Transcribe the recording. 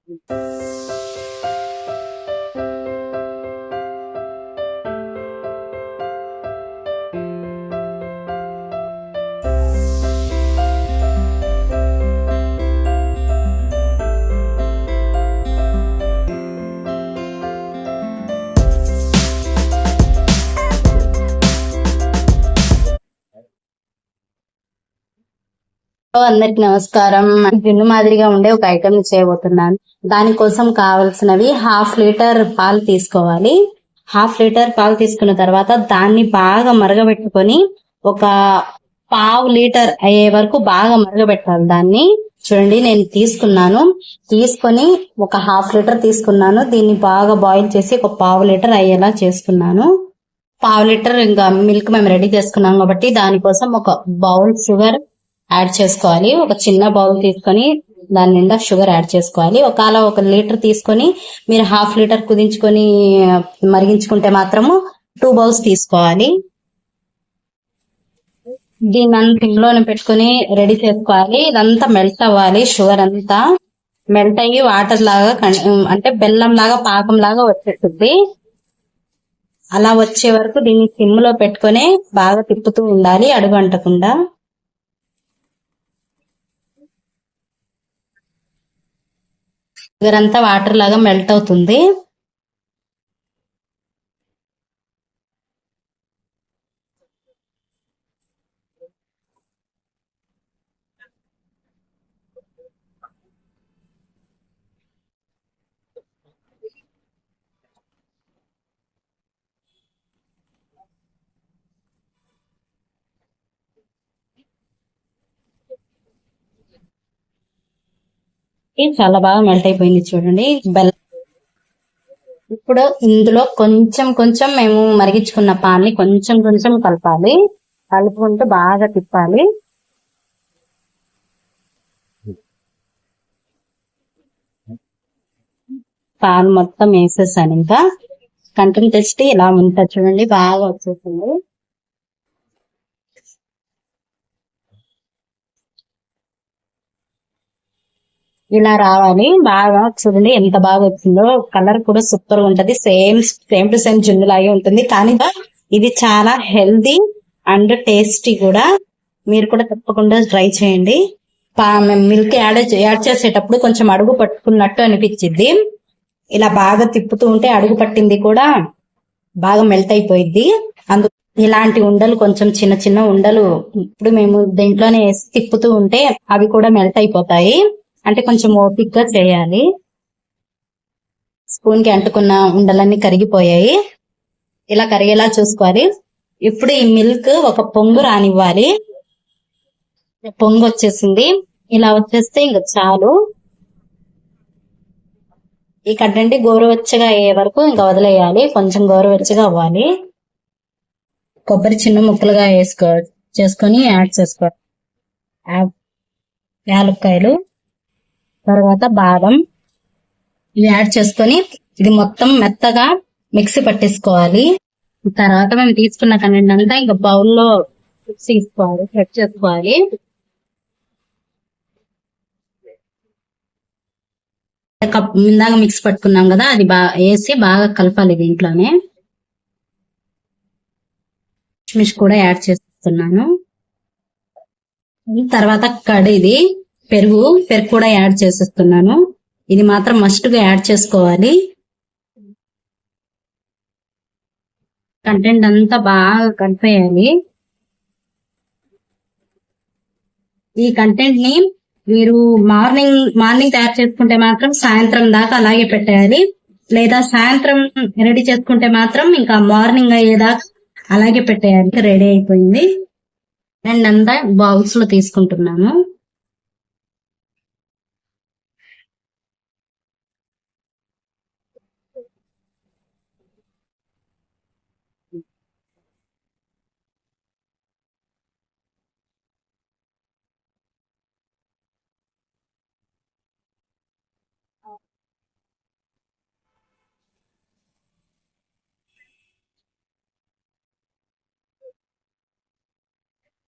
అందరికి నమస్కారం. జున్ను మాదిరిగా ఉండే ఒక ఐటమ్ చేయబోతున్నాను. దానికోసం కావలసినవి 1/2 లీటర్ పాలు తీసుకోవాలి. 1/2 లీటర్ పాలు తీసుకున్న తర్వాత దాన్ని బాగా మరగబెట్టుకొని ఒక 1/2 లీటర్ అయ్యే వరకు బాగా మరగబెట్టాలి. దాన్ని చూడండి, నేను తీసుకొని ఒక 1/2 లీటర్ తీసుకున్నాను. దీన్ని బాగా బాయిల్ చేసి ఒక 1/2 లీటర్ అయ్యేలా చేసుకున్నాను. 1/2 లీటర్ ఇంకా మిల్క్ మేము రెడీ చేసుకున్నాం కాబట్టి దానికోసం ఒక బౌల్ షుగర్ యాడ్ చేసుకోవాలి. ఒక చిన్న బౌల్ తీసుకొని దాని నిండా షుగర్ యాడ్ చేసుకోవాలి. ఒకవేళ 1 లీటర్ తీసుకొని మీరు 1/2 లీటర్ కుదించుకొని మరిగించుకుంటే మాత్రము 2 బౌల్స్ తీసుకోవాలి. దీన్ని ఇంట్లోనే పెట్టుకుని రెడీ చేసుకోవాలి. ఇదంతా మెల్ట్ అవ్వాలి. షుగర్ అంతా మెల్ట్ అయ్యి వాటర్ లాగా అంటే బెల్లం లాగా పాకం లాగా వచ్చేస్తుంది. అలా వచ్చే వరకు దీన్ని సిమ్ లో పెట్టుకొని బాగా తిప్పుతూ ఉండాలి, అడుగు అంటకుండా. షుగర్ అంతా వాటర్ లాగా మెల్ట్ అవుతుంది. చాలా బాగా మెల్ట్ అయిపోయింది చూడండి బెల్లం. ఇప్పుడు ఇందులో కొంచెం కొంచెం మేము మరిగించుకున్న పాన్ని కొంచెం కొంచెం కలపాలి. కలుపుకుంటూ బాగా తిప్పాలి. పాలు మొత్తం వేసేసాను. ఇంకా కంటెంట్ టెస్ట్ ఇలా ఉంటుంది చూడండి, బాగా వచ్చేసింది. ఇలా రావాలి. బాగా చూడండి ఎంత బాగా వచ్చిందో. కలర్ కూడా సూపర్ గా ఉంటది. సేమ్ టు సేమ్ జున్ను లాగే ఉంటుంది. కానీ ఇది చాలా హెల్దీ అండ్ టేస్టీ కూడా. మీరు కూడా తప్పకుండా ట్రై చేయండి. మిల్క్ యాడ్ చేసేటప్పుడు కొంచెం అడుగు పట్టుకున్నట్టు అనిపించింది. ఇలా బాగా తిప్పుతూ ఉంటే అడుగు పట్టింది కూడా బాగా మెల్ట్ అయిపోయింది. అందుకు ఇలాంటి ఉండలు, కొంచెం చిన్న చిన్న ఉండలు ఇప్పుడు మేము దీంట్లోనే వేసి తిప్పుతూ ఉంటే అవి కూడా మెల్ట్ అయిపోతాయి. అంటే కొంచెం ఓపిక్గా చేయాలి. స్పూన్ కి అంటుకున్న ఉండలన్నీ కరిగిపోయాయి. ఇలా కరిగేలా చూసుకోవాలి. ఇప్పుడు ఈ మిల్క్ ఒక పొంగు రానివ్వాలి. పొంగు వచ్చేసింది. ఇలా వచ్చేస్తే ఇంకా చాలు. ఈ కడ్డండి గోరువెచ్చగా అయ్యే వరకు ఇంకా వదిలేయాలి. కొంచెం గోరువెచ్చగా అవ్వాలి. కొబ్బరి చిన్న ముక్కలుగా చేసుకొని యాడ్ చేసుకోవాలి. యాలక్కాయలు, తర్వాత బాదం ఇవి యాడ్ చేసుకొని ఇది మొత్తం మెత్తగా మిక్సీ పట్టేసుకోవాలి. తర్వాత మేము తీసుకున్న కంటెంట్ అంతా ఇంకా బౌల్లో తీసుకోవాలి, సెట్ చేసుకోవాలి. ఇందాక మిక్స్ పట్టుకున్నాం కదా, అది వేసి బాగా కలపాలి. దీంట్లోనే కిస్మిస్ కూడా యాడ్ చేస్తున్నాను. తర్వాత కడిది పెరుగు కూడా యాడ్ చేసేస్తున్నాను. ఇది మాత్రం మస్ట్ గా యాడ్ చేసుకోవాలి. కంటెంట్ అంతా బాగా కలిపేయాలి. ఈ కంటెంట్ ని మీరు మార్నింగ్ తయారు చేసుకుంటే మాత్రం సాయంత్రం దాకా అలాగే పెట్టేయాలి. లేదా సాయంత్రం రెడీ చేసుకుంటే మాత్రం ఇంకా మార్నింగ్ అయ్యేదాకా అలాగే పెట్టేయాలి. రెడీ అయిపోయింది. అండ్ అంతా బౌల్స్ లో తీసుకుంటున్నాను.